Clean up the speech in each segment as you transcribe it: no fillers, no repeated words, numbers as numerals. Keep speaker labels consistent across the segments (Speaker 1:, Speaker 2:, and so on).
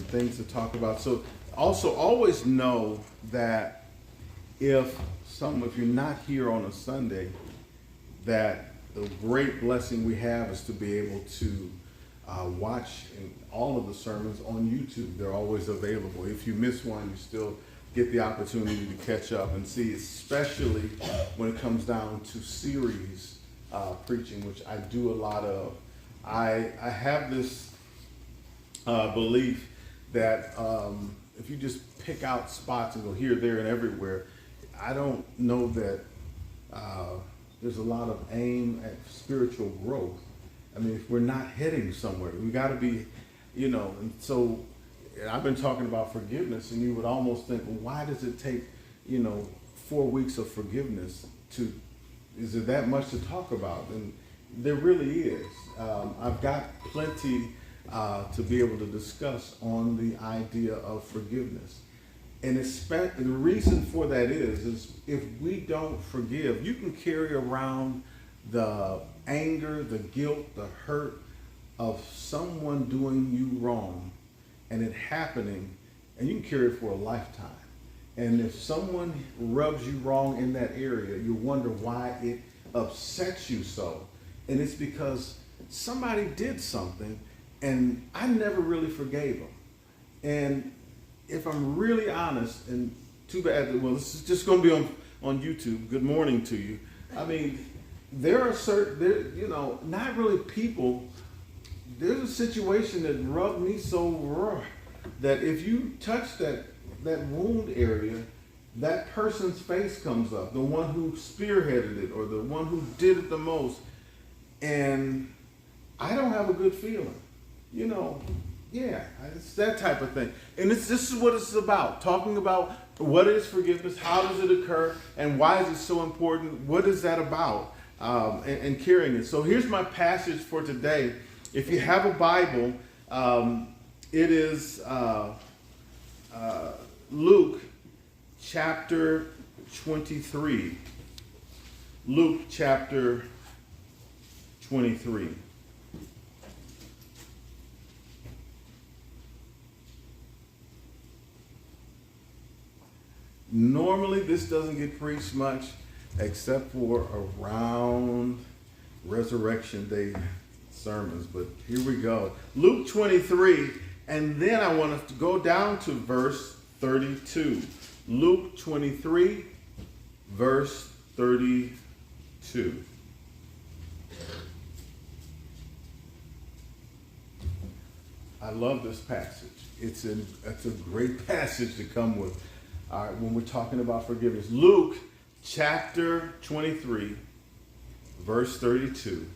Speaker 1: things to talk about. So also always know that if you're not here on a Sunday, that the great blessing we have is to be able to watch all of the sermons on YouTube. They're always available. If you miss one, you still get the opportunity to catch up and see, especially when it comes down to series preaching, which I do a lot of. I have this belief that if you just pick out spots and go here, there, and everywhere, I don't know that there's a lot of aim at spiritual growth. I mean, if we're not heading somewhere, we got to be, and so I've been talking about forgiveness, and you would almost think, well, why does it take, 4 weeks of forgiveness is there that much to talk about? And there really is. I've got plenty to be able to discuss on the idea of forgiveness. And the reason for that is if we don't forgive, you can carry around the anger, the guilt, the hurt of someone doing you wrong and it happening, and you can carry it for a lifetime. And if someone rubs you wrong in that area, you wonder why it upsets you so. And it's because somebody did something and I never really forgave them. And if I'm really honest, and too bad, well, this is just going to be on YouTube. Good morning to you. I mean, there are not really people. There's a situation that rubbed me so raw that if you touch that wound area, that person's face comes up, the one who spearheaded it or the one who did it the most. And I don't have a good feeling. It's that type of thing. And this is what it's about, talking about what is forgiveness, how does it occur, and why is it so important, what is that about, and carrying it. So here's my passage for today. If you have a Bible, it is Luke chapter 23. Luke chapter 23. Normally, this doesn't get preached much except for around Resurrection Day sermons, but here we go. Luke 23, and then I want us to go down to verse 32. Luke 23, verse 32. I love this passage. It's a great passage to come with when we're talking about forgiveness. Luke chapter 23, verse 32.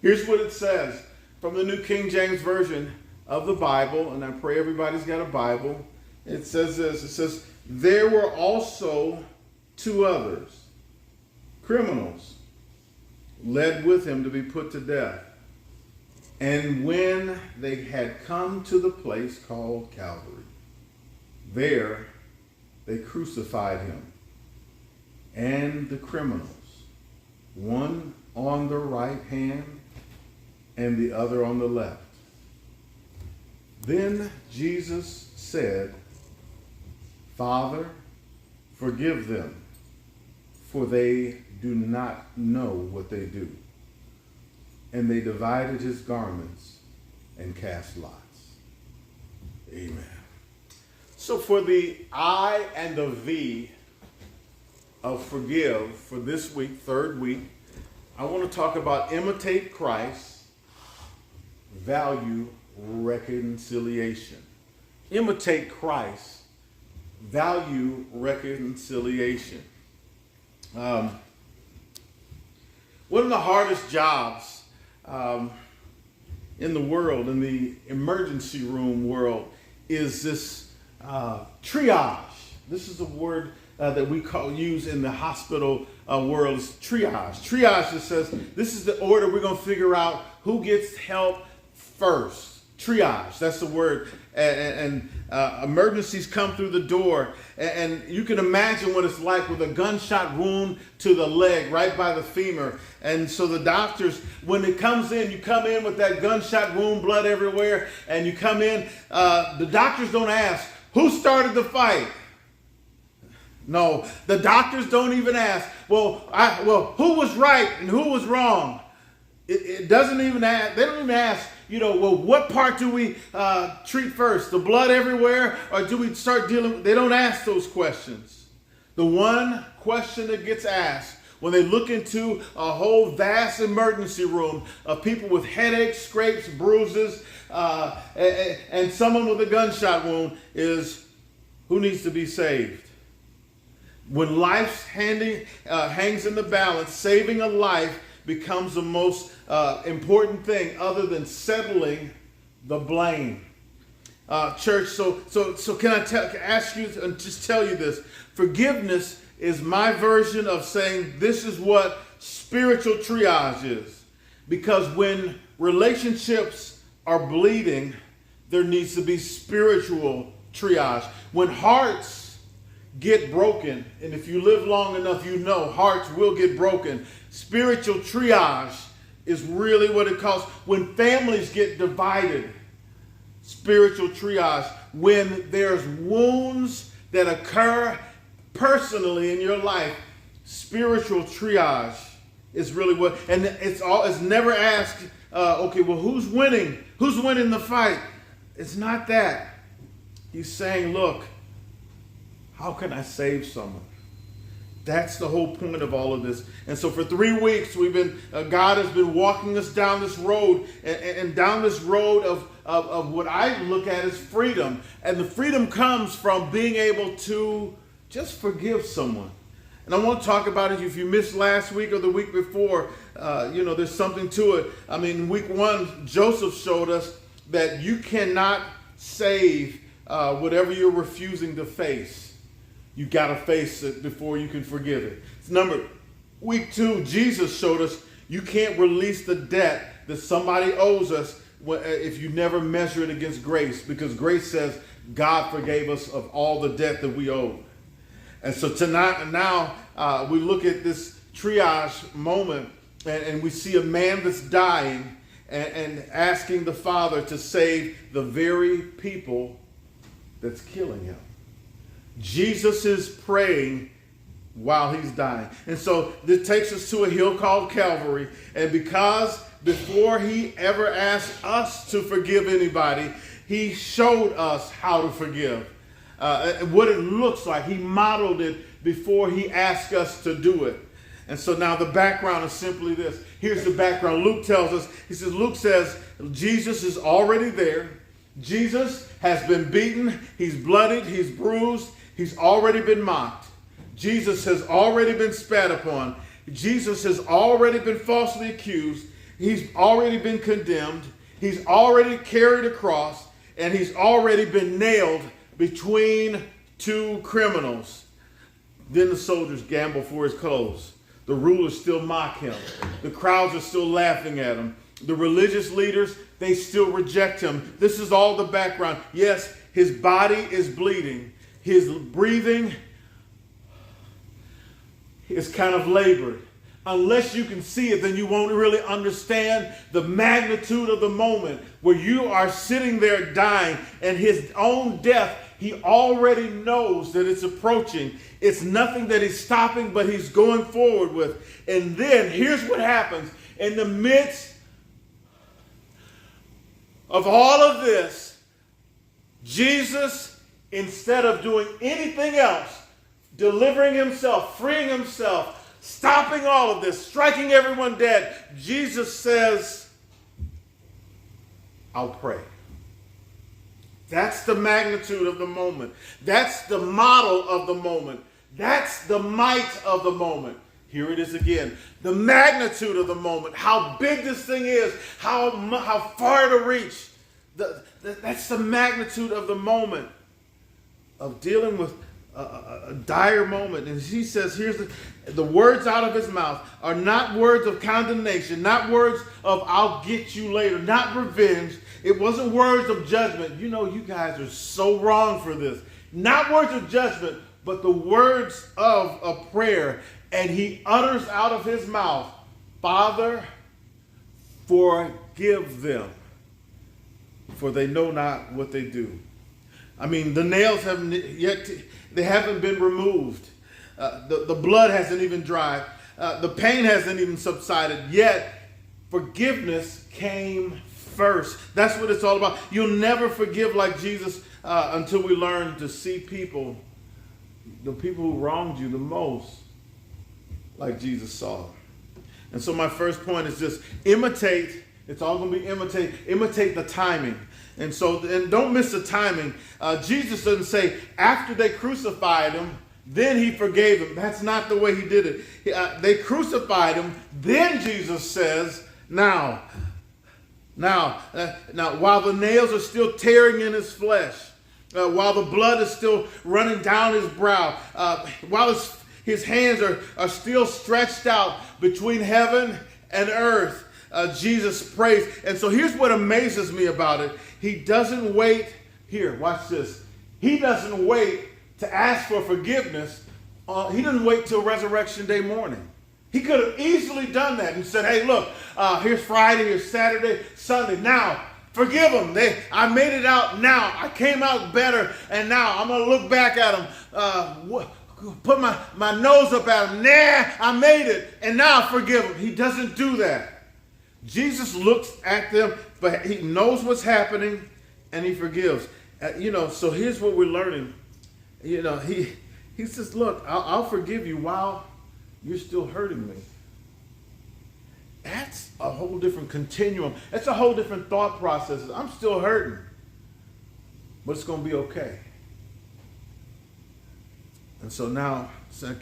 Speaker 1: Here's what it says from the New King James Version of the Bible, and I pray everybody's got a Bible. It says this, it says, there were also 2 others, criminals, led with him to be put to death. And when they had come to the place called Calvary, there they crucified him and the criminals, one on the right hand and the other on the left. Then Jesus said, Father, forgive them, for they do not know what they do. And they divided his garments and cast lots. Amen. So for the I and the V of forgive for this week, 3rd week, I want to talk about imitate Christ, value reconciliation. Imitate Christ, value reconciliation. One of the hardest jobs in the world, in the emergency room world, is this triage. This is a word that we use in the hospital world, is triage. Triage just says this is the order we're going to figure out who gets help first. triage. That's the word. And emergencies come through the door. And you can imagine what it's like with a gunshot wound to the leg, right by the femur. And so the doctors, when it comes in, you come in with that gunshot wound, blood everywhere, and you come in, the doctors don't ask, who started the fight? No, the doctors don't even ask, well, who was right and who was wrong? It doesn't even ask, they don't even ask, well, what part do we treat first? The blood everywhere? Or do we start dealing? They don't ask those questions. The one question that gets asked when they look into a whole vast emergency room of people with headaches, scrapes, bruises, and someone with a gunshot wound is, who needs to be saved? When life hangs in the balance, saving a life becomes the most important thing other than settling the blame. Church, so can I ask you and just tell you this? Forgiveness is my version of saying this is what spiritual triage is. Because when relationships are bleeding, there needs to be spiritual triage. When hearts get broken, and if you live long enough, hearts will get broken. Spiritual triage is really what it calls. When families get divided, spiritual triage. When there's wounds that occur personally in your life, spiritual triage is really what. And it's never asked. Okay, well, who's winning? Who's winning the fight? It's not that. He's saying, look, how can I save someone? That's the whole point of all of this. And so for 3 weeks, God has been walking us down this road and down this road of what I look at as freedom. And the freedom comes from being able to just forgive someone. And I want to talk about it. If you missed last week or the week before, there's something to it. I mean, week 1, Joseph showed us that you cannot save whatever you're refusing to face. You got to face it before you can forgive it. Week 2, Jesus showed us you can't release the debt that somebody owes us if you never measure it against grace, because grace says God forgave us of all the debt that we owed. And so now we look at this triage moment and we see a man that's dying and asking the Father to save the very people that's killing him. Jesus is praying while he's dying. And so this takes us to a hill called Calvary. And because before he ever asked us to forgive anybody, he showed us how to forgive. What it looks like. He modeled it before he asked us to do it. And so now the background is simply this. Here's the background. Luke says Jesus is already there. Jesus has been beaten. He's bloodied. He's bruised. He's already been mocked. Jesus has already been spat upon. Jesus has already been falsely accused. He's already been condemned. He's already carried a cross. And he's already been nailed between 2 criminals. Then the soldiers gamble for his clothes. The rulers still mock him. The crowds are still laughing at him. The religious leaders, they still reject him. This is all the background. Yes, his body is bleeding. His breathing is kind of labored. Unless you can see it, then you won't really understand the magnitude of the moment where you are sitting there dying, and his own death, he already knows that it's approaching. It's nothing that he's stopping, but he's going forward with. And then here's what happens. In the midst of all of this, Jesus, instead of doing anything else, delivering himself, freeing himself, stopping all of this, striking everyone dead, Jesus says, I'll pray. That's the magnitude of the moment. That's the model of the moment. That's the might of the moment. Here it is again. The magnitude of the moment. How big this thing is. How far to reach. That's the magnitude of the moment of dealing with a dire moment. And he says, here's the words out of his mouth are not words of condemnation, not words of I'll get you later, not revenge. It wasn't words of judgment. You know, you guys are so wrong for this. Not words of judgment, but the words of a prayer. And he utters out of his mouth, Father, forgive them, for they know not what they do. I mean, the nails haven't been removed. The blood hasn't even dried. The pain hasn't even subsided. Yet, forgiveness came first. That's what it's all about. You'll never forgive like Jesus until we learn to see people, the people who wronged you the most, like Jesus saw. And so my first point is just imitate. It's all going to be imitate the timing. And don't miss the timing. Jesus doesn't say after they crucified him, then he forgave him. That's not the way he did it. They crucified him. Then Jesus says, now, while the nails are still tearing in his flesh, while the blood is still running down his brow, while his hands are still stretched out between heaven and earth, Jesus prays. And so here's what amazes me about it. He doesn't wait. Here, watch this. He doesn't wait to ask for forgiveness. He didn't wait till Resurrection Day morning. He could have easily done that and said, hey, look, here's Friday, here's Saturday, Sunday. Now, forgive them. I made it out now. I came out better, and now I'm going to look back at them. Put my nose up at them. Nah, I made it, and now I forgive them. He doesn't do that. Jesus looks at them, but he knows what's happening, and he forgives. So here's what we're learning. He says, look, I'll forgive you while you're still hurting me. That's a whole different continuum. That's a whole different thought process. I'm still hurting, but it's going to be okay. And so now, and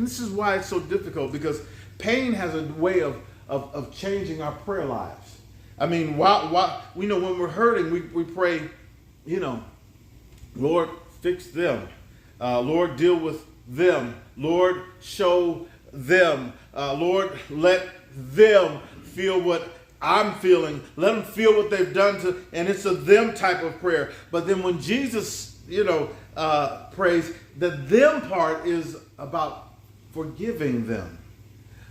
Speaker 1: this is why it's so difficult, because pain has a way of changing our prayer lives. I mean, while when we're hurting, we pray, Lord, fix them. Lord, deal with them. Lord, show them. Lord, let them feel what I'm feeling. Let them feel what they've done and it's a them type of prayer. But then when Jesus, prays, the them part is about forgiving them.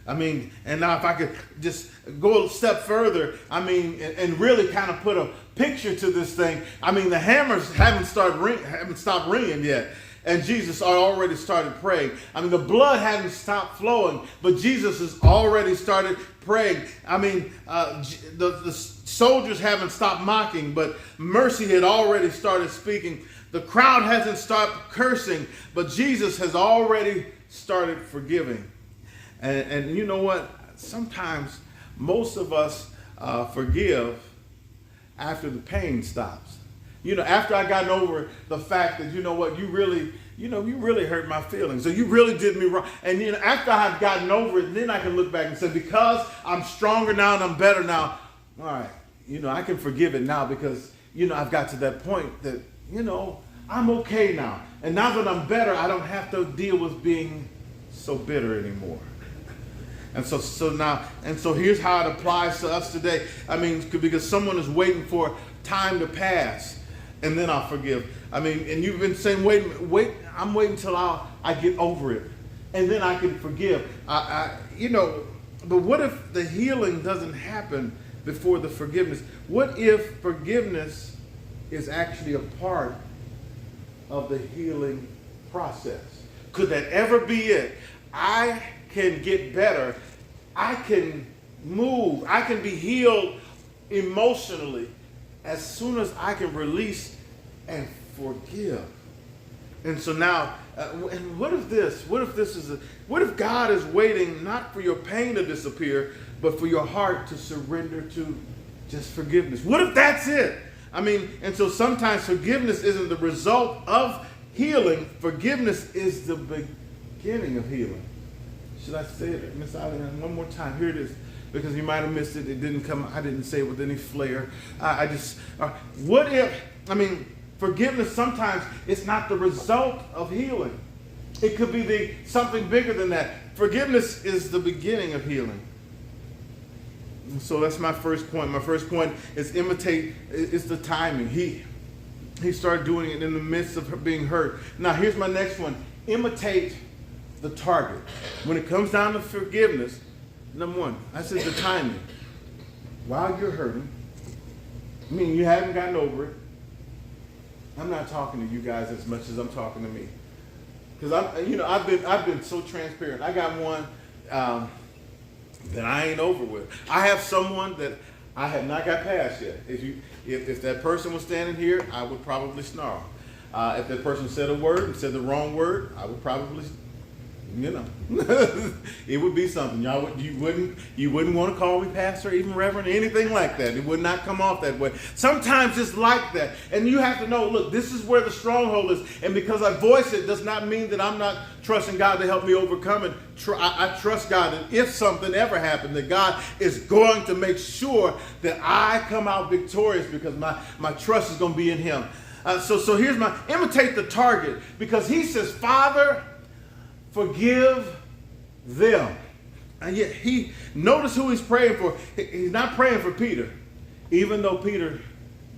Speaker 1: I mean, and now if I could just go a step further, and really kind of put a picture to this thing. I mean, the hammers haven't stopped ringing yet. And Jesus already started praying. I mean, the blood hadn't stopped flowing, but Jesus has already started praying. I mean, the soldiers haven't stopped mocking, but mercy had already started speaking. The crowd hasn't stopped cursing, but Jesus has already started forgiving. And you know what? Sometimes most of us forgive after the pain stops. After I gotten over the fact that, you really hurt my feelings. Or you really did me wrong. And after I've gotten over it, then I can look back and say, because I'm stronger now and I'm better now, all right, I can forgive it now because, I've got to that point that, I'm okay now. And now that I'm better, I don't have to deal with being so bitter anymore. And so here's how it applies to us today. I mean, because someone is waiting for time to pass, and then I'll forgive. I mean, and you've been saying, wait, I'm waiting till I get over it, and then I can forgive. But what if the healing doesn't happen before the forgiveness? What if forgiveness is actually a part of the healing process? Could that ever be it? I can get better. I can move. I can be healed emotionally as soon as I can release and forgive. And so now, and what if God is waiting not for your pain to disappear, but for your heart to surrender to just forgiveness? What if that's it? I mean, and so sometimes forgiveness isn't the result of healing. Forgiveness is the beginning of healing. Should I say it, Miss Eileen, one more time? Here it is, because you might have missed it. It didn't come. I didn't say it with any flair. What if? Forgiveness sometimes it's not the result of healing. It could be something bigger than that. Forgiveness is the beginning of healing. And so that's my first point. My first point is imitate is the timing. He started doing it in the midst of being hurt. Now here's my next one. Imitate the target. When it comes down to forgiveness, number one, I said the timing. While you're hurting, I mean you haven't gotten over it. I'm not talking to you guys as much as I'm talking to me. Because I've been so transparent. I got one that I ain't over with. I have someone that I have not got past yet. If that person was standing here, I would probably snarl. If that person said a word and said the wrong word, I would probably, it would be something. You wouldn't want to call me pastor, even reverend, anything like that. It would not come off that way. Sometimes it's like that. And you have to know, look, this is where the stronghold is. And because I voice it does not mean that I'm not trusting God to help me overcome it. I trust God that if something ever happened, that God is going to make sure that I come out victorious because my trust is going to be in him. So here's imitate the target, because he says, Father, forgive them. And yet notice who he's praying for. He's not praying for Peter, even though Peter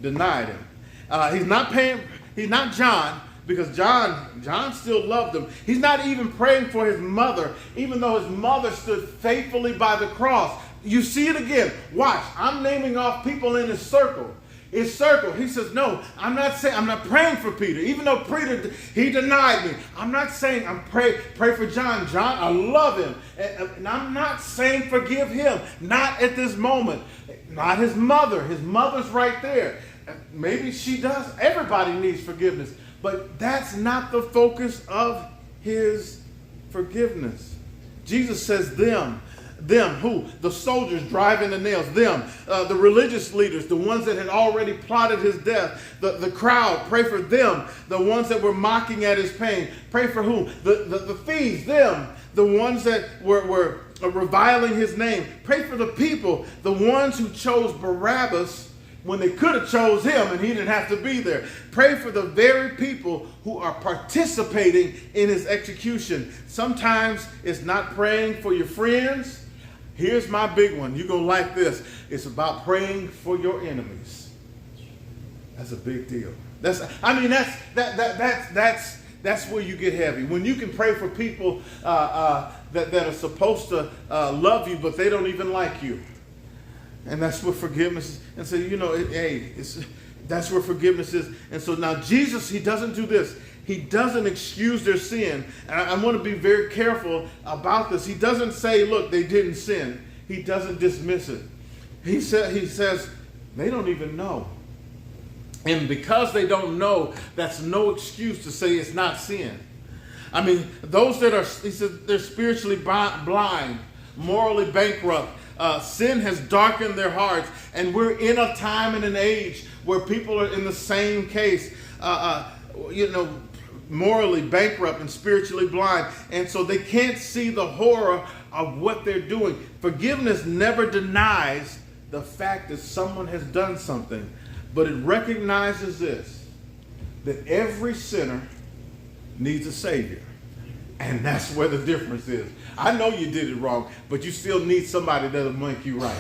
Speaker 1: denied him. He's not John, because John still loved him. He's not even praying for his mother, even though his mother stood faithfully by the cross. You see it again. Watch. I'm naming off people in his circle. His circle. He says, no, I'm not praying for Peter. Even though Peter, he denied me. I'm not saying pray for John. John, I love him. And I'm not saying forgive him. Not at this moment. Not his mother. His mother's right there. Maybe she does. Everybody needs forgiveness. But that's not the focus of his forgiveness. Jesus says them. Them, who? The soldiers driving the nails. Them, the religious leaders, the ones that had already plotted his death. The crowd, pray for them. The ones that were mocking at his pain. Pray for who? The thieves, them. The ones that were reviling his name. Pray for the people, the ones who chose Barabbas when they could have chose him and he didn't have to be there. Pray for the very people who are participating in his execution. Sometimes it's not praying for your friends. Here's my big one. You're going to like this. It's about praying for your enemies. That's a big deal. That's where you get heavy. When you can pray for people that are supposed to love you, but they don't even like you. And that's what forgiveness is. And so, that's where forgiveness is. And so now Jesus, he doesn't do this. He doesn't excuse their sin. And I want to be very careful about this. He doesn't say, look, they didn't sin. He doesn't dismiss it. He says, they don't even know. And because they don't know, that's no excuse to say it's not sin. I mean, those that are, he said, they're spiritually blind, morally bankrupt. Sin has darkened their hearts, and we're in a time and an age where people are in the same case, morally bankrupt and spiritually blind, and so they can't see the horror of what they're doing. Forgiveness never denies the fact that someone has done something, but it recognizes this, that every sinner needs a Savior. And that's where the difference is. I know you did it wrong, but you still need somebody that'll make you right.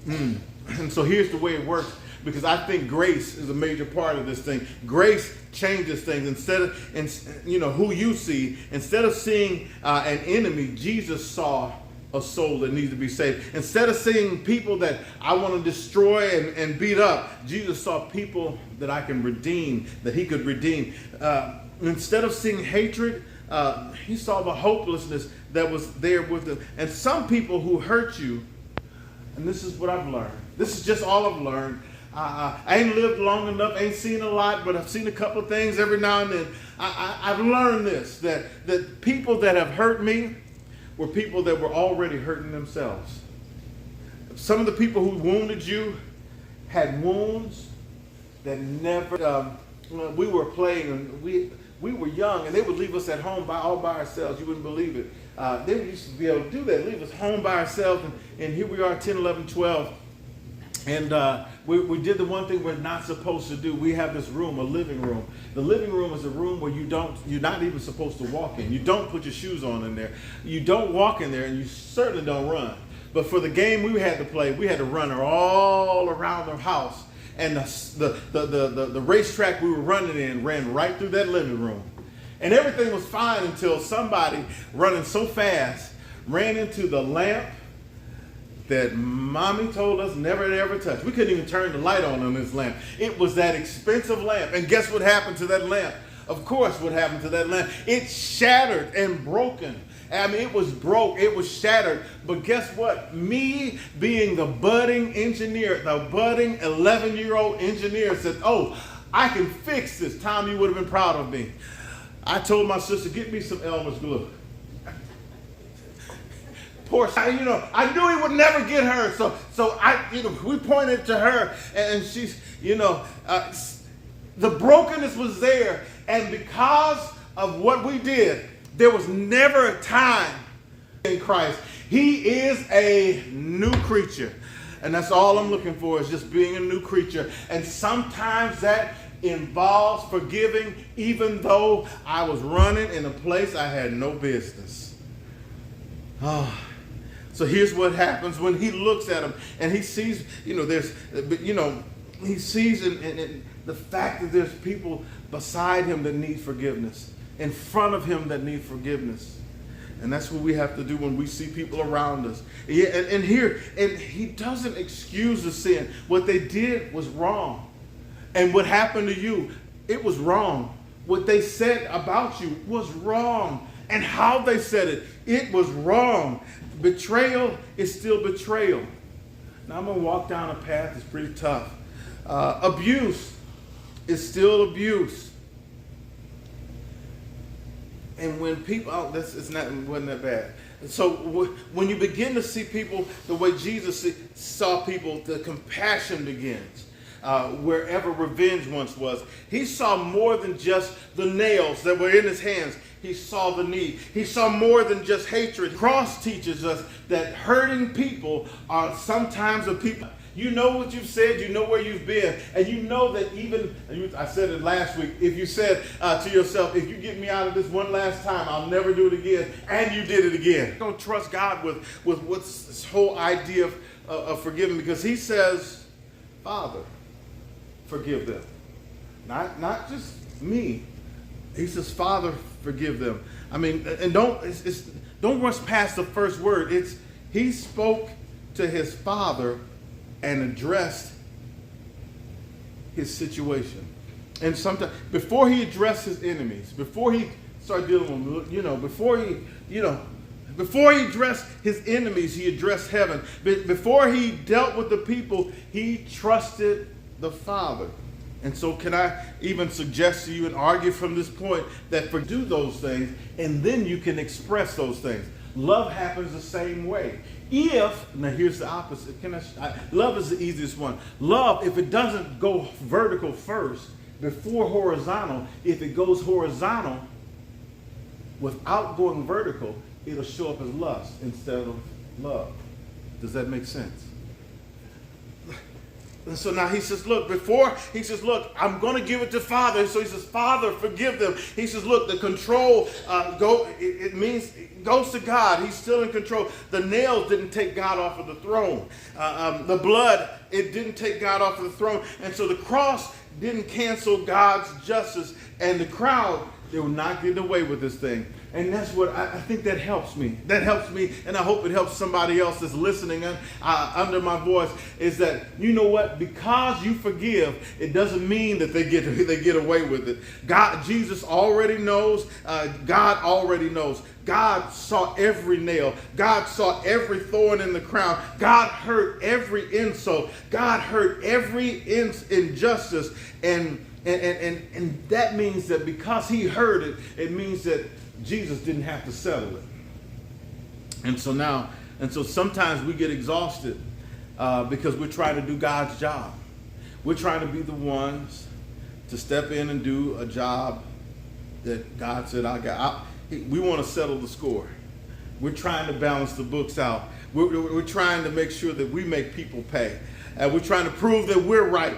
Speaker 1: And so here's the way it works, because I think grace is a major part of this thing. Grace changes things. Instead of, who you see, instead of seeing an enemy, Jesus saw a soul that needs to be saved. Instead of seeing people that I want to destroy and beat up, Jesus saw people that I can redeem, that he could redeem. Instead of seeing hatred, he saw the hopelessness that was there with them. And some people who hurt you, and this is what I've learned. This is just all I've learned. I ain't lived long enough, ain't seen a lot, but I've seen a couple of things every now and then. I've learned this, that people that have hurt me were people that were already hurting themselves. Some of the people who wounded you had wounds that never, we were playing, and we were young, and they would leave us at home all by ourselves. You wouldn't believe it. They used to be able to do that, leave us home by ourselves, and here we are, 10, 11, 12. And we did the one thing we're not supposed to do. We have this room, a living room. The living room is a room where you're not even supposed to walk in. You don't put your shoes on in there. You don't walk in there, and you certainly don't run. But for the game we had to play, we had to run all around the house. And the racetrack we were running in ran right through that living room. And everything was fine until somebody running so fast ran into the lamp that mommy told us never to ever touch. We couldn't even turn the light on this lamp. It was that expensive lamp. And guess what happened to that lamp? Of course, what happened to that lamp? It shattered and broken. I mean, it was broke. It was shattered. But guess what? Me being the budding engineer, the budding 11-year-old engineer said, oh, I can fix this. Tom, you would have been proud of me. I told my sister, get me some Elmer's glue. Poor, I knew he would never get her. So we pointed to her, and she's, the brokenness was there. And because of what we did, there was never a time in Christ. He is a new creature. And that's all I'm looking for, is just being a new creature. And sometimes that involves forgiving, even though I was running in a place I had no business. Oh. So here's what happens when he looks at him and he sees, he sees in the fact that there's people beside him that need forgiveness, in front of him that need forgiveness. And that's what we have to do when we see people around us. Yeah, and he doesn't excuse the sin. What they did was wrong. And what happened to you, it was wrong. What they said about you was wrong. And how they said it was wrong. Betrayal is still betrayal. Now I'm going to walk down a path that's pretty tough. Abuse is still abuse. And when people, wasn't that bad. And so when you begin to see people the way Jesus saw people, the compassion begins. Wherever revenge once was. He saw more than just the nails that were in his hands. He saw the need. He saw more than just hatred. The cross teaches us that hurting people are sometimes the people. You know what you've said, you know where you've been, and you know that even, I said it last week, if you said to yourself, if you get me out of this one last time, I'll never do it again, and you did it again. Don't trust God with what's this whole idea of forgiving, because he says, Father, forgive them. Not just me. He says, Father, forgive them. I mean, and don't rush past the first word. He spoke to his Father and addressed his situation. And sometimes, before he addressed his enemies, before he started dealing with, before he addressed his enemies, he addressed heaven. Before he dealt with the people, he trusted the Father. And so can I even suggest to you and argue from this point that do those things, and then you can express those things. Love happens the same way. Now here's the opposite. Love is the easiest one. Love, if it doesn't go vertical first, before horizontal, if it goes horizontal without going vertical, it'll show up as lust instead of love. Does that make sense? And so now he says, look, I'm going to give it to Father. So he says, Father, forgive them. He says, look, the control, it means it goes to God. He's still in control. The nails didn't take God off of the throne. The blood, it didn't take God off of the throne. And so the cross didn't cancel God's justice. And the crowd, they were not getting away with this thing. And that's what I think that helps me. That helps me, and I hope it helps somebody else that's listening under my voice, is that, you know what? Because you forgive, it doesn't mean that they get away with it. Jesus already knows. God already knows. God saw every nail. God saw every thorn in the crown. God heard every insult. God heard every injustice. And that means that because he heard it, it means that Jesus didn't have to settle it. And so sometimes we get exhausted because we're trying to do God's job. We're trying to be the ones to step in and do a job that God said, we want to settle the score. We're trying to balance the books out. We're trying to make sure that we make people pay. We're trying to prove that we're right,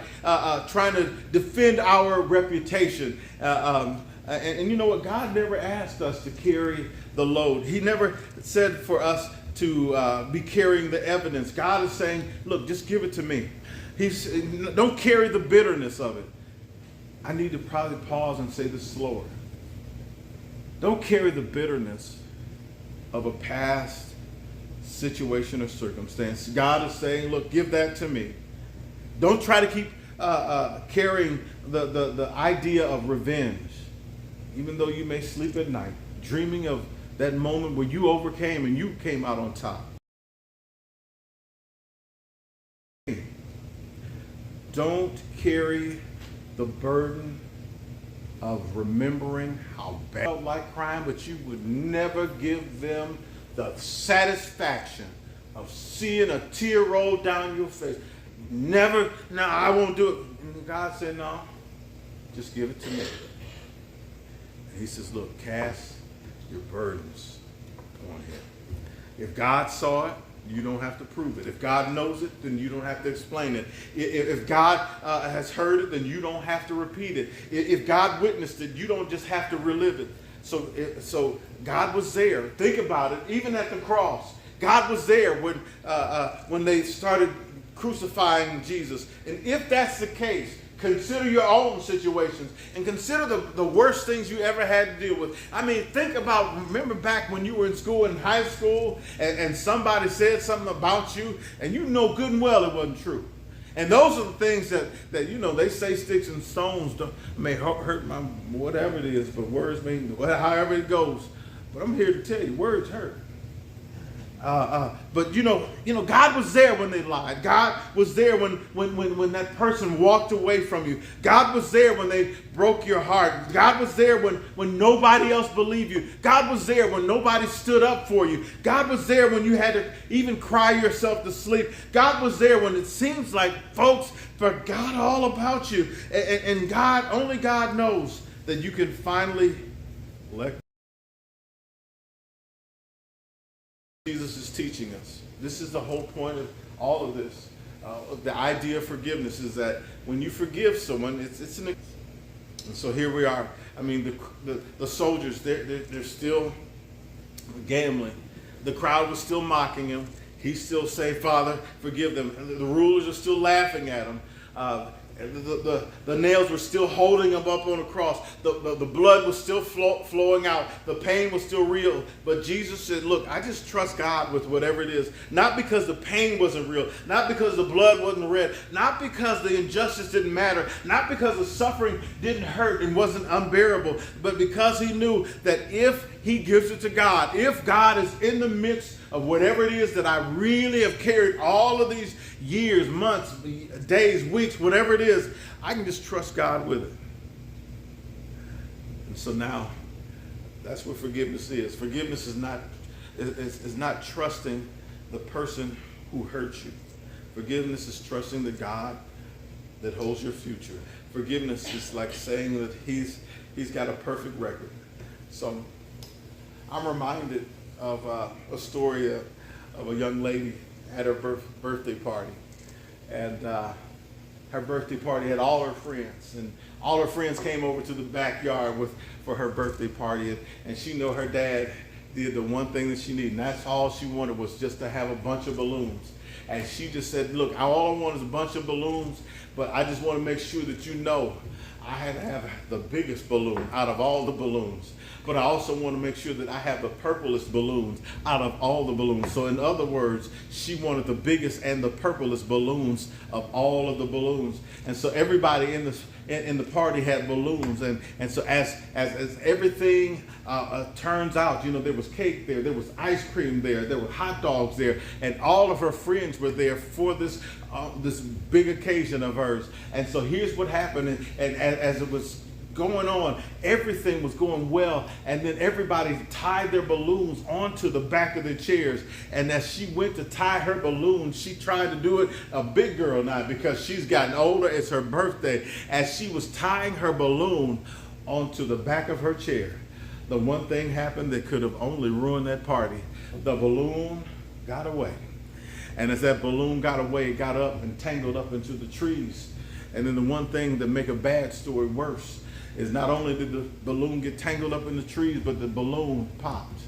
Speaker 1: trying to defend our reputation. And you know what? God never asked us to carry the load. He never said for us to be carrying the evidence. God is saying, look, just give it to me. Don't carry the bitterness of it. I need to probably pause and say this slower. Don't carry the bitterness of a past situation or circumstance. God is saying, look, give that to me. Don't try to keep carrying the idea of revenge, even though you may sleep at night, dreaming of that moment where you overcame and you came out on top. Don't carry the burden of remembering how bad you felt like crying, but you would never give them the satisfaction of seeing a tear roll down your face. Never, no, I won't do it. And God said, no, just give it to me. And he says, look, cast your burdens on him. If God saw it, you don't have to prove it. If God knows it, then you don't have to explain it. If God has heard it, then you don't have to repeat it. If God witnessed it, you don't just have to relive it. So God was there. Think about it. Even at the cross, God was there when they started crucifying Jesus. And if that's the case, consider your own situations and consider the worst things you ever had to deal with. I mean, remember back when you were in school, in high school, and somebody said something about you, and you know good and well it wasn't true. And those are the things that you know, they say sticks and stones may hurt my, whatever it is, but words may, however it goes. But I'm here to tell you, words hurt. But you know, God was there when they lied. God was there when that person walked away from you. God was there when they broke your heart. God was there when nobody else believed you. God was there when nobody stood up for you. God was there when you had to even cry yourself to sleep. God was there when it seems like folks forgot all about you. And God, only God knows that you can finally let go. Jesus is teaching us. This is the whole point of all of this. The idea of forgiveness is that when you forgive someone, it's an. And so here we are. I mean, the soldiers, they're still gambling. The crowd was still mocking him. He still saying, Father, forgive them. And the rulers are still laughing at him. The nails were still holding him up on the cross. The blood was still flowing out. The pain was still real. But Jesus said, look, I just trust God with whatever it is. Not because the pain wasn't real. Not because the blood wasn't red. Not because the injustice didn't matter. Not because the suffering didn't hurt and wasn't unbearable. But because he knew that if he gives it to God, if God is in the midst of whatever it is that I really have carried all of these years, months, days, weeks, whatever it is, I can just trust God with it. And so now, that's what forgiveness is. Forgiveness is not trusting the person who hurt you. Forgiveness is trusting the God that holds your future. Forgiveness is like saying that he's got a perfect record. So I'm reminded of a story of a young lady at her birthday party. And her birthday party had all her friends. And all her friends came over to the backyard for her birthday party. And she knew her dad did the one thing that she needed. And that's all she wanted, was just to have a bunch of balloons. And she just said, look, all I want is a bunch of balloons, but I just want to make sure that you know I had to have the biggest balloon out of all the balloons. But I also want to make sure that I have the purplest balloons out of all the balloons. So in other words, she wanted the biggest and the purplest balloons of all of the balloons. And so everybody in the party had balloons. And so as everything turns out, you know, there was cake there was ice cream there were hot dogs there, and all of her friends were there for this big occasion of hers. And so here's what happened. And as it was going on, everything was going well, and then everybody tied their balloons onto the back of their chairs. And as she went to tie her balloon, she tried to do it, a big girl now, because she's gotten older, it's her birthday. As she was tying her balloon onto the back of her chair, the one thing happened that could have only ruined that party. The balloon got away. And as that balloon got away, it got up and tangled up into the trees. And then the one thing that make a bad story worse is not only did the balloon get tangled up in the trees, but the balloon popped.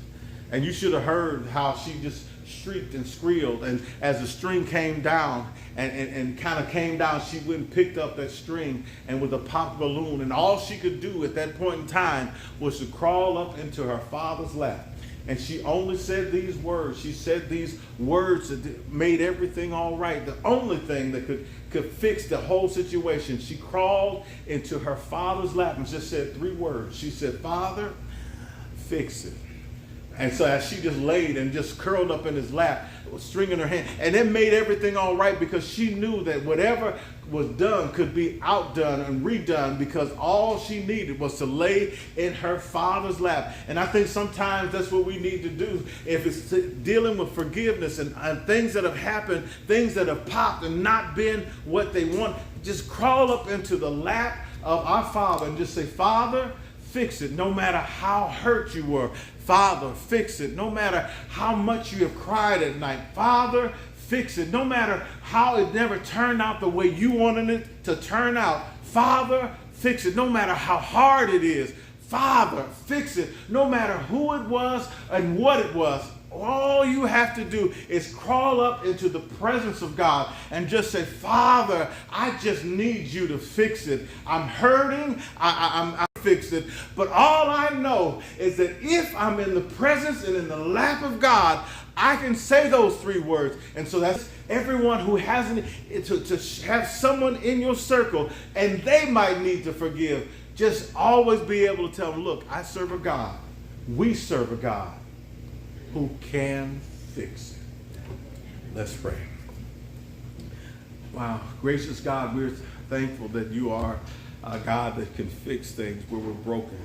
Speaker 1: And you should have heard how she just shrieked and squealed. And as the string came down and kind of came down, she went and picked up that string and with a popped balloon. And all she could do at that point in time was to crawl up into her father's lap. And she only said these words. She said these words that made everything all right. The only thing that could fix the whole situation. She crawled into her father's lap and just said 3 words. She said, "Father, fix it." And so as she just laid and just curled up in his lap, a string in her hand, and it made everything all right because she knew that whatever was done could be outdone and redone because all she needed was to lay in her father's lap. And I think sometimes that's what we need to do. If it's dealing with forgiveness and things that have happened, things that have popped and not been what they want, just crawl up into the lap of our Father and just say, "Father, fix it," no matter how hurt you were. Father, fix it. No matter how much you have cried at night. Father, fix it. No matter how it never turned out the way you wanted it to turn out. Father, fix it. No matter how hard it is. Father, fix it. No matter who it was and what it was. All you have to do is crawl up into the presence of God and just say, "Father, I just need you to fix it. I'm hurting. I'm fix it. But all I know is that if I'm in the presence and in the lap of God, I can say those 3 words." And so that's everyone who hasn't, to have someone in your circle and they might need to forgive. Just always be able to tell them, "Look, I serve a God. We serve a God who can fix it." Let's pray. Wow, gracious God, we're thankful that you are a God that can fix things where we're broken,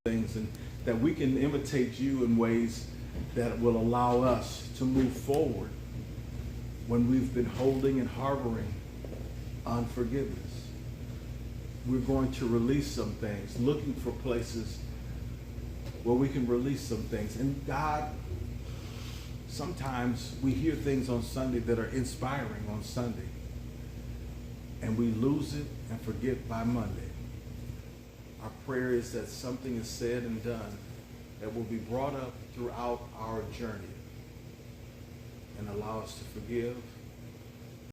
Speaker 1: things, and that we can imitate you in ways that will allow us to move forward when we've been holding and harboring unforgiveness. We're going to release some things, looking for places where we can release some things. And God, sometimes we hear things on Sunday that are inspiring on Sunday, and we lose it and forget by Monday. Our prayer is that something is said and done that will be brought up throughout our journey and allow us to forgive